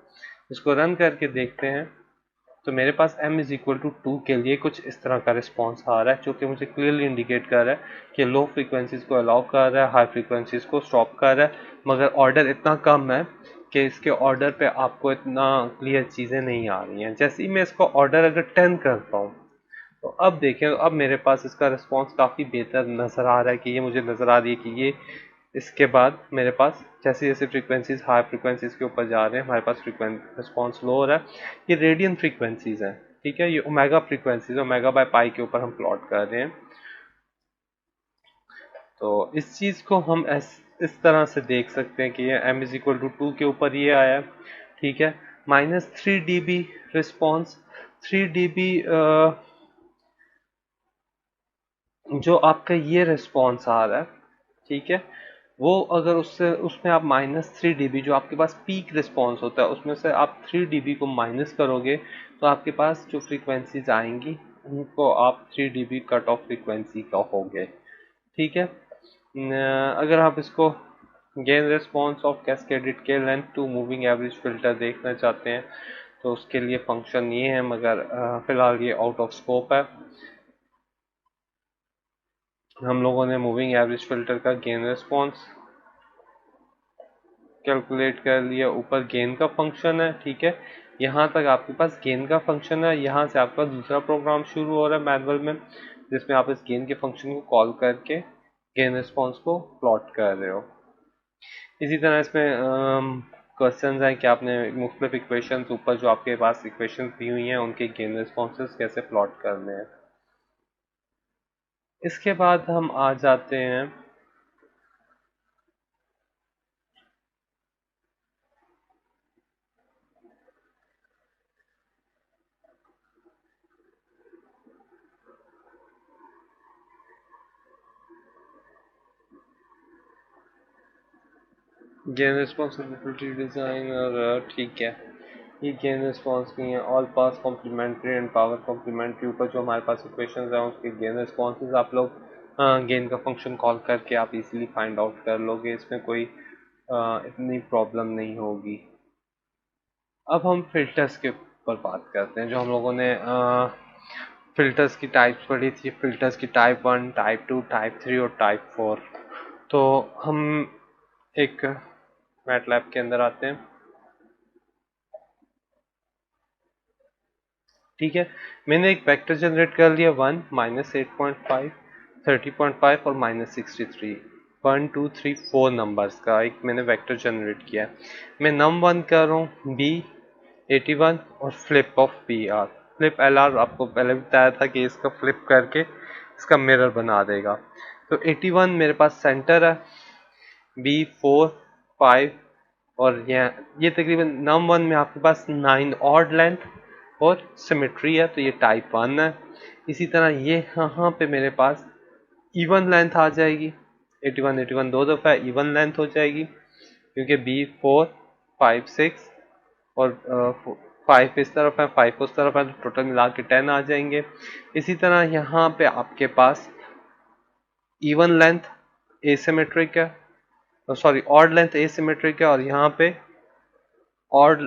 इसको रन करके देखते हैं तो मेरे पास m इज इक्वल टू 2 के लिए कुछ इस तरह का रिस्पॉन्स आ रहा है, जो कि मुझे क्लियरली इंडिकेट कर रहा है कि लो फ्रीक्वेंसीज को अलाउ कर रहा है, हाई फ्रीक्वेंसीज को स्टॉप कर रहा है, मगर ऑर्डर इतना कम है कि इसके ऑर्डर पे आपको इतना क्लियर चीज़ें नहीं आ रही हैं। जैसे ही मैं इसको ऑर्डर अगर 10 करता हूँ तो अब देखें, अब मेरे पास इसका रिस्पॉन्स काफ़ी बेहतर नज़र आ रहा है कि ये मुझे नज़र आ रही है कि ये इसके बाद मेरे पास जैसे जैसे फ्रीक्वेंसीज हाई फ्रीक्वेंसीज के ऊपर जा रहे हैं हमारे पास रिस्पॉन्स लो हो रहा है। ये रेडियन फ्रीक्वेंसीज हैं। ठीक है, ये omega frequencies omega by pi के ऊपर हम प्लॉट कर रहे हैं। तो इस चीज़ को हम इस तरह से देख सकते हैं कि ये m इज इक्वल टू 2 के ऊपर ये आया। ठीक है, -3 dB रिस्पॉन्स। 3 dB जो आपका ये रिस्पॉन्स आ रहा है, ठीक है, वो अगर उससे उसमें आप -3 dB जो आपके पास पीक रिस्पॉन्स होता है उसमें से आप 3 dB को माइनस करोगे तो आपके पास जो फ्रीक्वेंसीज आएंगी उनको आप 3 dB कट ऑफ फ्रीक्वेंसी कहोगे। ठीक है, अगर आप इसको गेन रिस्पॉन्स ऑफ कैस्केडेड के length two moving average filter देखना चाहते हैं तो उसके लिए फंक्शन ये है, मगर फिलहाल ये आउट ऑफ स्कोप है। हम लोगों ने मूविंग एवरेज फिल्टर का गेन रिस्पॉन्स कैलकुलेट कर लिया, ऊपर गेन का फंक्शन है। ठीक है, यहाँ तक आपके पास गेन का फंक्शन है। यहाँ से आपका दूसरा प्रोग्राम शुरू हो रहा है मैनुअल में, जिसमें आप इस गेन के फंक्शन को कॉल करके गेन रिस्पॉन्स को प्लॉट कर रहे हो। इसी तरह इसमें क्वेश्चन है कि आपने मुख्तलिफ इक्वेशन ऊपर जो आपके पास इक्वेशन दी हुई हैं उनके गेन रिस्पॉन्सेस कैसे प्लॉट करने हैं। इसके बाद हम आ जाते हैं गेन रिस्पॉन्सिबिलिटी डिज़ाइन। और ठीक है, ये गेन रिस्पॉन्स की हैं all pass complementary and power complementary. ऊपर जो हमारे पास इक्वेशंस हैं उसके गेन रिस्पॉन्सेज आप लोग गेन का फंक्शन कॉल करके आप इजीली फाइंड आउट कर लोगे, इसमें कोई इतनी प्रॉब्लम नहीं होगी। अब हम फिल्टर्स के ऊपर बात करते हैं। जो हम लोगों ने फिल्टर्स की टाइप्स पढ़ी थी, फिल्टर्स की टाइप 1, टाइप 2, टाइप 3 और टाइप 4। तो हम एक मैटलैब के अंदर आते हैं। ठीक है, मैंने एक वेक्टर जनरेट कर लिया 1, -8.5, 30.5 और -63। 1 2 3 4 नंबर्स का एक मैंने वेक्टर जनरेट किया है। मैं num1 कर रहा हूँ B81 और flip of PR। Flip LR आपको पहले बताया था कि इसका फ्लिप करके इसका मिरर बना देगा। तो 81 मेरे पास सेंटर है, B4 5 और ये तकरीबन num1 में आपके पास 9 ऑड लेंथ और सिमेट्री है, तो ये टाइप 1 है। इसी तरह ये यहाँ पे मेरे पास इवन लेंथ आ जाएगी। 81 81 दो दफ़ा इवन लेंथ हो जाएगी क्योंकि B4 5 6 और 5 इस तरफ है 5 उस तरफ है, तो टोटल मिला के 10 आ जाएंगे। इसी तरह यहाँ पे आपके पास इवन लेंथ एसिमेट्रिक है, सॉरी ऑड लेंथ एसिमेट्रिक है, और यहाँ पे ऑड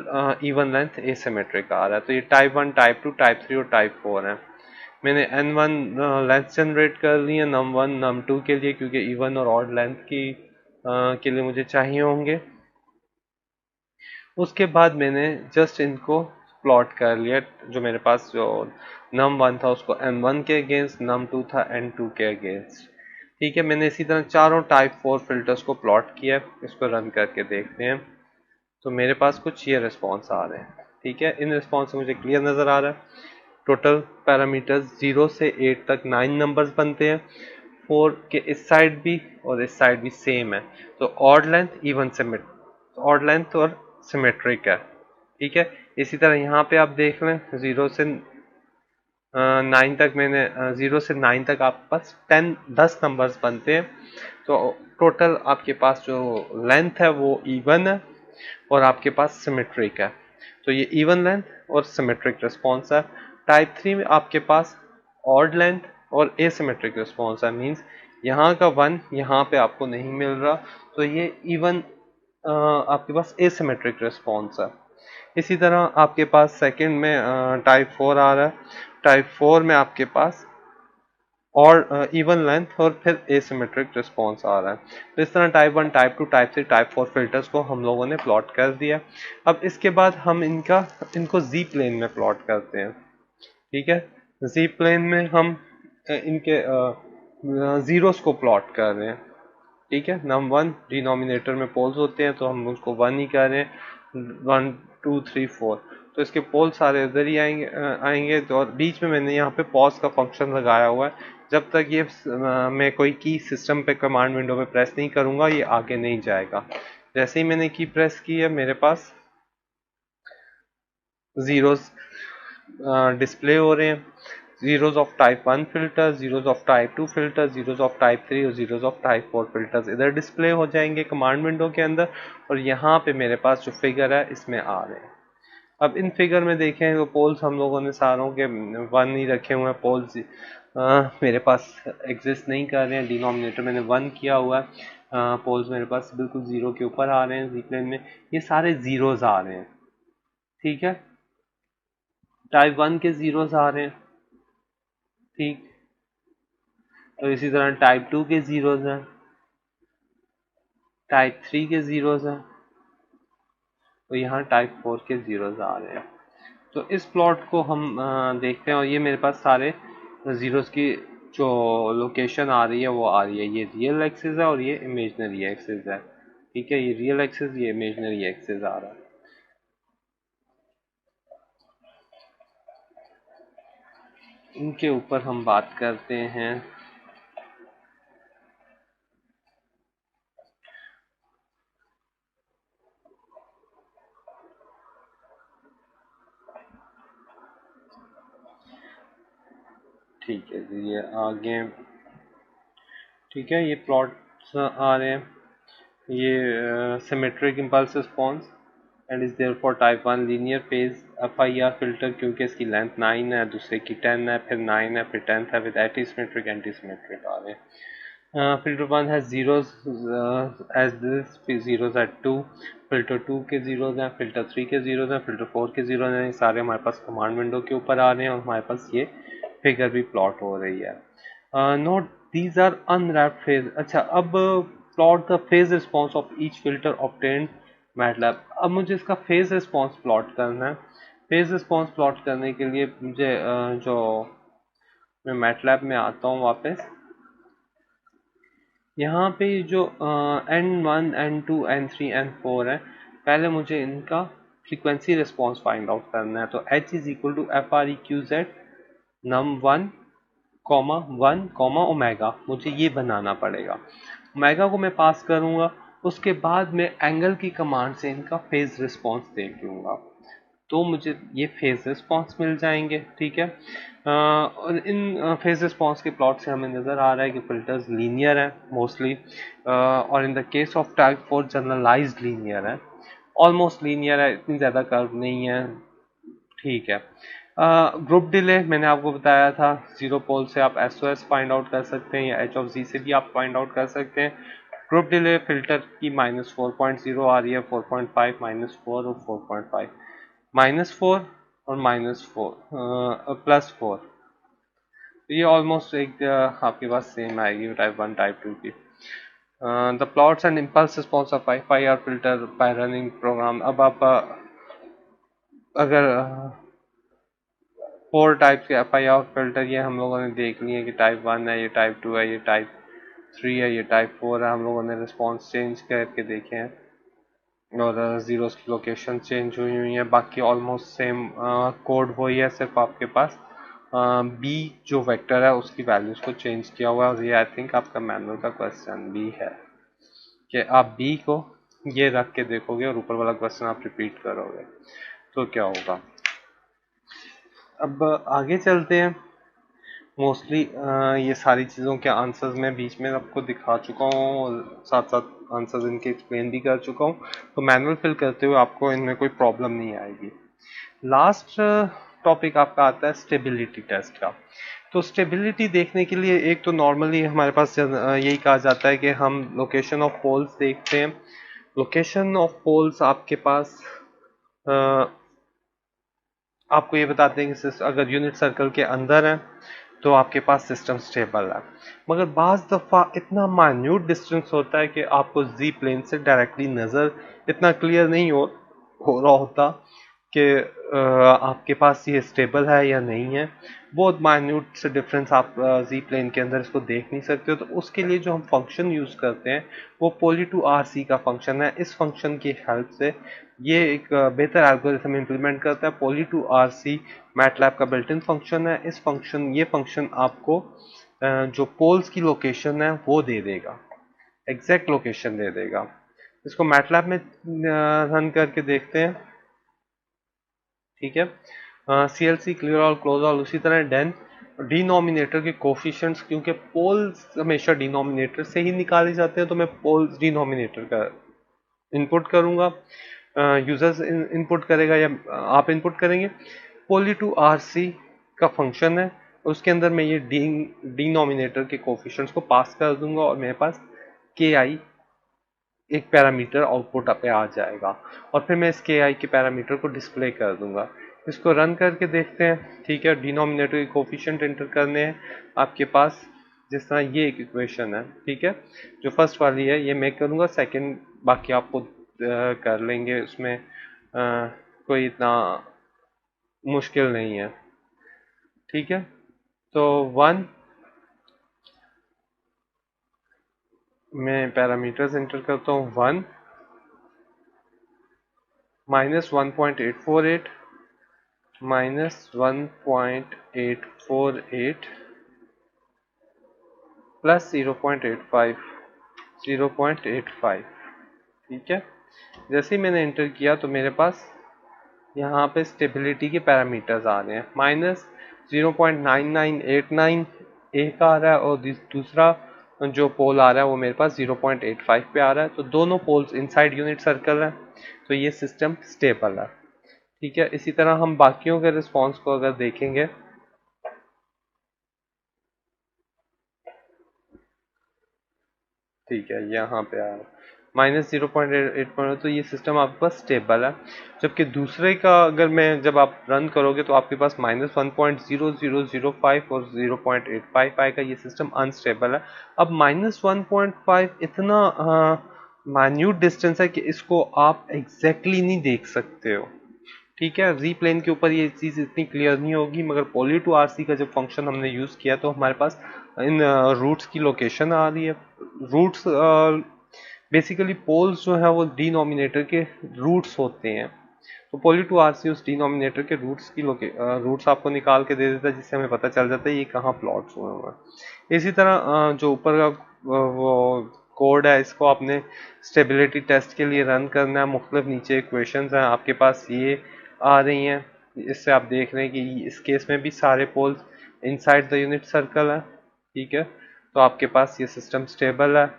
इवन लेंथ एसिमेट्रिक आ रहा है। तो ये टाइप 1, टाइप 2, टाइप 3 और टाइप 4 है। मैंने N1 लेंथ जनरेट कर ली है num1 num2 के लिए, क्योंकि इवन और ऑड लेंथ की के लिए मुझे चाहिए होंगे। उसके बाद मैंने जस्ट इनको प्लॉट कर लिया। जो मेरे पास जो num1 था उसको n1 के अगेंस्ट, num2 था n2 के अगेंस्ट। ठीक है, मैंने इसी तरह चारों टाइप 4 फिल्टर्स को प्लॉट किया। इसको रन करके देखते हैं तो मेरे पास कुछ ये रिस्पॉन्स आ रहे हैं। ठीक है, इन रिस्पॉन्स से मुझे क्लियर नज़र आ रहा है। टोटल पैरामीटर्स 0 से 8 तक 9 नंबर्स बनते हैं। 4 के इस साइड भी और इस साइड भी सेम है, तो odd length even odd length और सिमेट्रिक है। ठीक है, इसी तरह यहाँ पे आप देख लें 0 से 9 तक, मैंने 0 से 9 तक आपके पास 10 नंबर्स बनते हैं। तो टोटल आपके पास जो लेंथ है वो इवन है और आपके पास सिमेट्रिक है। तो ये इवन लेंथ और सिमेट्रिक रिस्पॉन्स है। टाइप 3 में आपके पास ऑड लेंथ और एसिमेट्रिक रिस्पॉन्स है, मींस यहाँ का 1 यहाँ पे आपको नहीं मिल रहा, तो ये इवन आपके पास एसिमेट्रिक रिस्पॉन्स है। इसी तरह आपके पास सेकंड में टाइप 4 आ रहा है। टाइप 4 में आपके पास और इवन लेंथ और फिर एसिमेट्रिक रिस्पॉन्स आ रहा है। तो इस तरह type 1, type 2, type 3, type 4 filters को हम लोगों ने प्लॉट कर दिया। अब इसके बाद हम इनको जी प्लेन में प्लॉट करते हैं। ठीक है, जी प्लेन में हम इनके जीरोस को प्लॉट कर रहे हैं। ठीक है, num1 डिनोमिनेटर में पोल्स होते हैं तो हम उसको 1 ही कर रहे हैं। 1 2 3 4, तो इसके पोल सारे इधर ही आएंगे। तो और बीच में मैंने यहाँ पे पॉज का फंक्शन लगाया हुआ है। जब तक ये मैं कोई की सिस्टम पे कमांड विंडो में प्रेस नहीं करूँगा ये आगे नहीं जाएगा। जैसे ही मैंने की प्रेस की है मेरे पास जीरोस डिस्प्ले हो रहे हैं। Zeros of type 1 filter, zeros of type 2 filter, zeros of type 3 और जीरोस ऑफ टाइप 4 फिल्टर्स इधर डिस्प्ले हो जाएंगे कमांड विंडो के अंदर। और यहाँ पे मेरे पास जो फिगर है इसमें आ रहे हैं। अब इन फिगर में देखें तो पोल्स हम लोगों ने सारों के 1 ही रखे हुए हैं। पोल्स मेरे पास एग्जिस्ट नहीं कर रहे हैं, डिनोमिनेटर मैंने 1 किया हुआ है। पोल्स मेरे पास बिल्कुल जीरो के ऊपर आ रहे हैं जी प्लेन में, ये सारे जीरोज आ रहे हैं। ठीक है, टाइप 1 के जीरोस आ रहे हैं। ठीक, तो इसी तरह टाइप 2 के जीरोस हैं, टाइप 3 के जीरोस हैं, तो यहाँ टाइप 4 के जीरोस आ रहे हैं। तो इस प्लॉट को हम देखते हैं और ये मेरे पास सारे जीरोस की जो लोकेशन आ रही है वो आ रही है। ये रियल एक्सिस है और ये इमेजनरी एक्सिस है। ठीक है, ये रियल एक्सिस, ये इमेजनरी एक्सिस आ रहा है। इनके ऊपर हम बात करते हैं। ठीक है जी, ये आगे ठीक है, ये प्लॉट्स आ रहे हैं। ये symmetric impulse response and is there for type 1 linear phase FIR filter, क्योंकि इसकी लेंथ 9 है, दूसरे की 10 है, फिर 9 है, फिर 10 है, विद एटीसिमेट्रिक एंटीसिमेट्रिक आ रहे हैं। फिल्टर 1 है zeros as this, zeros at 2। Filter 2 के जीरोस हैं, फिल्टर 3 के जीरोस हैं, फिल्टर 4 के जीरोस हैं। ये सारे हमारे पास कमांड विंडो के ऊपर आ रहे हैं और हमारे पास ये फिगर भी प्लॉट हो रही है। Note these are unwrapped phase. अच्छा, अब plot the phase response of each filter obtained MATLAB. अब मुझे इसका फेज रिस्पॉन्स प्लॉट करना है। फेज रिस्पॉन्स प्लॉट करने के लिए मुझे जो मैं मैटलैब में आता हूँ वापस, यहाँ पे जो N1 N2 N3 N4 है, पहले मुझे इनका फ्रीक्वेंसी रिस्पॉन्स फाइंड आउट करना है। तो H is equal to FREQZ num1 comma 1 comma omega, मुझे ये बनाना पड़ेगा। ओमेगा को मैं पास करूंगा, उसके बाद मैं एंगल की कमांड से इनका फेज रिस्पॉन्स देख लूंगा, तो मुझे ये फेज रिस्पॉन्स मिल जाएंगे। ठीक है, और इन फेज रिस्पॉन्स के प्लॉट से हमें नज़र आ रहा है कि फिल्टर्स लीनियर है मोस्टली, और in the case of type 4 generalized linear है, ऑलमोस्ट लीनियर है, इतनी ज़्यादा कर्व नहीं है। ठीक है, ग्रुप डिले मैंने आपको बताया था, जीरो पोल से आप SOS फाइंड आउट कर सकते हैं या H(z) से भी आप फाइंड आउट कर सकते हैं। ग्रुप डिले फिल्टर की -4.0 आ रही है, 4.5, -4 और 4.5, -4 और -4 +4, तो ये ऑलमोस्ट एक आपके पास सेम आएगी टाइप 1 टाइप 2 की। The plots and impulse response of FIR filter by running program. अब आप अगर 4 टाइप के एफ आई आर फिल्टर ये हम लोगों ने देख लिए कि टाइप 1 है, ये टाइप 2 है, ये टाइप 3 है, ये टाइप 4 है। हम लोगों ने रिस्पॉन्स चेंज करके देखे हैं और जीरोस की लोकेशन चेंज हुई है। बाकी ऑलमोस्ट सेम कोड वही है, सिर्फ आपके पास बी जो वेक्टर है उसकी वैल्यूज को चेंज किया हुआ है। और ये आई थिंक आपका मैनुअल का क्वेश्चन भी है कि आप बी को ये रख के देखोगे और ऊपर वाला क्वेश्चन आप रिपीट करोगे तो क्या होगा। अब आगे चलते हैं। मोस्टली ये सारी चीज़ों के आंसर्स मैं बीच में आपको दिखा चुका हूँ और साथ साथ आंसर्स इनके एक्सप्लेन भी कर चुका हूँ, तो मैनुअल फिल करते हुए आपको इनमें कोई प्रॉब्लम नहीं आएगी। लास्ट टॉपिक आपका आता है स्टेबिलिटी टेस्ट का। तो स्टेबिलिटी देखने के लिए एक तो नॉर्मली हमारे पास यही कहा जाता है कि हम लोकेशन ऑफ पोल्स देखते हैं। लोकेशन ऑफ पोल्स आपके पास आपको ये बताते हैं कि अगर यूनिट सर्कल के अंदर है तो आपके पास सिस्टम स्टेबल है। मगर बाज़ दफ़ा इतना माइन्यूट डिस्टेंस होता है कि आपको जी प्लेन से डायरेक्टली नज़र इतना क्लियर नहीं हो रहा होता कि आपके पास ये स्टेबल है या नहीं है। बहुत माइन्यूट से डिफरेंस आप जी प्लेन के अंदर इसको देख नहीं सकते हो। तो उसके लिए जो हम फंक्शन यूज़ करते हैं वो पोली टू आर सी का फंक्शन है। इस फंक्शन की हेल्प से ये एक बेहतर एल्गोरिथम इंप्लीमेंट करता है। पोली टू आर सी मैटलैब का बिल्ट इन फंक्शन है। ये फंक्शन आपको जो पोल्स की लोकेशन है वो दे देगा, एग्जैक्ट लोकेशन दे देगा। इसको मैटलैब में रन करके देखते हैं। ठीक है, c l c clear all close all उसी तरह डेन डिनोमिनेटर के कोफिशिएंट्स, क्योंकि पोल्स हमेशा डिनोमिनेटर से ही निकाले जाते हैं तो मैं पोल्स डिनोमिनेटर का इनपुट करूंगा, यूजर्स इनपुट करेगा या आप इनपुट करेंगे। पोली टू आर सी का फंक्शन है, उसके अंदर मैं ये डिनोमिनेटर के कोफिशिएंट्स को पास कर दूंगा और मेरे पास के आई एक पैरामीटर आउटपुट पे आ जाएगा और फिर मैं इस के आई के पैरामीटर को डिस्प्ले कर दूंगा। इसको रन करके देखते हैं। ठीक है, डिनोमिनेटर के कोफिशिएंट एंटर करने हैं आपके पास, जिस तरह ये एक इक्वेशन है। ठीक है, जो फर्स्ट वाली है ये मैं करूँगा, सेकंड बाकी आपको कर लेंगे। उसमें कोई इतना मुश्किल नहीं है। ठीक है, तो 1 मैं पैरामीटर्स एंटर करता हूँ, 1 -1.848 -1.848 प्लस 0.85। ठीक है, जैसे ही मैंने एंटर किया तो मेरे पास यहाँ पे स्टेबिलिटी के पैरामीटर्स आ रहे हैं। -0.9989 एक आ रहा है और दूसरा जो पोल आ रहा है वो मेरे पास 0.85 पे आ रहा है। तो दोनों पोल्स इनसाइड यूनिट सर्कल है, तो ये सिस्टम स्टेबल है। ठीक है, इसी तरह हम बाकियों के रिस्पॉन्स को अगर देखेंगे, ठीक है यहाँ पे आया -0.8, तो ये सिस्टम आपके पास स्टेबल है। जबकि दूसरे का अगर मैं जब आप रन करोगे तो आपके पास -1.0005 और 0.85 आएगा, ये सिस्टम अनस्टेबल है। अब -1.5 इतना माइन्यूट डिस्टेंस है कि इसको आप एग्जैक्टली नहीं देख सकते हो। ठीक है, जी प्लेन के ऊपर ये चीज़ इतनी क्लियर नहीं होगी, मगर पोली टू आर सी का जब फंक्शन हमने यूज़ किया तो हमारे पास इन रूट्स की लोकेशन आ रही है। रूट्स बेसिकली पोल्स जो है वो डिनोमिनेटर के रूट्स होते हैं, तो पोली टू आर सी उस डिनोमिनेटर के रूट्स की रूट्स आपको निकाल के दे देता है, जिससे हमें पता चल जाता है ये कहाँ प्लॉट्स हुए हुए हैं। इसी तरह जो ऊपर का वो कोड है, इसको आपने स्टेबिलिटी टेस्ट के लिए रन करना है। मुख्तलिफ नीचे इक्वेशंस हैं आपके पास, ये आ रही हैं। इससे आप देख रहे हैं कि इस केस में भी सारे poles inside the unit circle है। ठीक है, तो आपके पास ये सिस्टम स्टेबल है।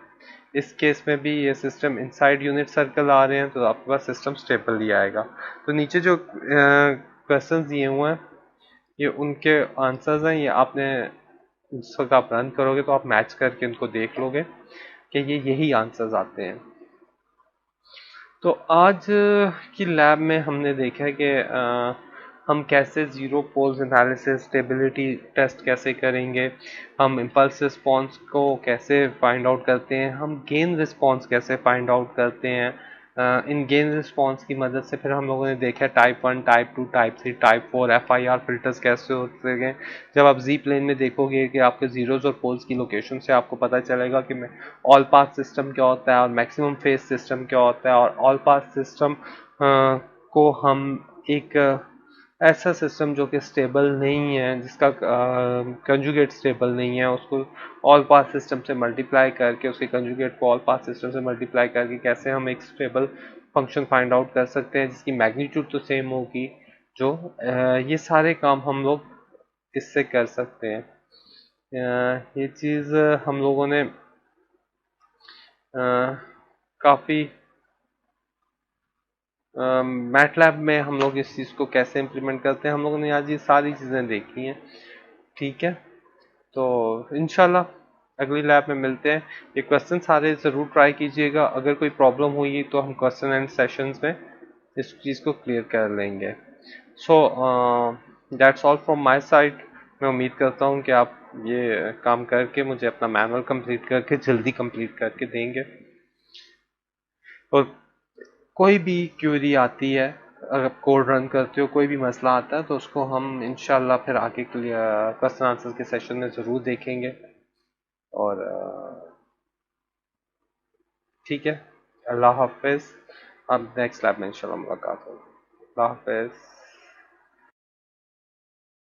इस केस में भी ये सिस्टम इनसाइड यूनिट सर्कल आ रहे हैं, तो आपके पास सिस्टम स्टेबल ही आएगा। तो नीचे जो क्वेश्चंस दिए हुए हैं ये उनके आंसर्स हैं। ये आपने जिस वक्त आप रन करोगे तो आप मैच करके उनको देख लोगे कि ये यही आंसर्स आते हैं। तो आज की लैब में हमने देखा है कि हम कैसे zero poles analysis, stability test कैसे करेंगे, हम इम्पल्स रिस्पॉन्स को कैसे फाइंड आउट करते हैं, हम गेन रिस्पॉन्स कैसे फाइंड आउट करते हैं, इन गेन रिस्पॉन्स की मदद से फिर हम लोगों ने देखा type 1, type 2, type 3, type 4 FIR filters कैसे होते हैं। जब आप जी प्लेन में देखोगे कि आपके जीरोज और पोल्स की लोकेशन से आपको पता चलेगा कि ऑल पास सिस्टम क्या होता है और मैक्सिमम फेज सिस्टम क्या होता है। और ऑल पास सिस्टम को हम एक ऐसा सिस्टम जो कि स्टेबल नहीं है, जिसका कंजुगेट स्टेबल नहीं है, उसको ऑल पास सिस्टम से मल्टीप्लाई करके उसके कंजुगेट को ऑल पास सिस्टम से मल्टीप्लाई करके कैसे हम एक स्टेबल फंक्शन फाइंड आउट कर सकते हैं जिसकी मैग्नीट्यूड तो सेम होगी। जो ये सारे काम हम लोग इससे कर सकते हैं। ये चीज़ हम लोगों ने काफ़ी मैटलैब में हम लोग इस चीज़ को कैसे इम्प्लीमेंट करते हैं हम लोगों ने आज ये सारी चीज़ें देखी हैं। ठीक है, तो इंशाल्लाह अगली लैब में मिलते हैं। ये क्वेश्चन सारे ज़रूर ट्राई कीजिएगा। अगर कोई प्रॉब्लम हुई तो हम क्वेश्चन एंड सेशंस में इस चीज़ को क्लियर कर लेंगे। So that's all from my side. मैं उम्मीद करता हूँ कि आप ये काम करके मुझे अपना मैनुअल कंप्लीट करके जल्दी कंप्लीट करके देंगे। और कोई भी क्वेरी आती है, अगर आप कोड रन करते हो, कोई भी मसला आता है तो उसको हम इंशाल्लाह फिर आगे के लिए क्वेश्चन आंसर के सेशन में ज़रूर देखेंगे। और ठीक है, अल्लाह हाफिज़। अब नेक्स्ट लैब में इंशाल्लाह मुलाकात होगी। अल्लाह हाफिज़।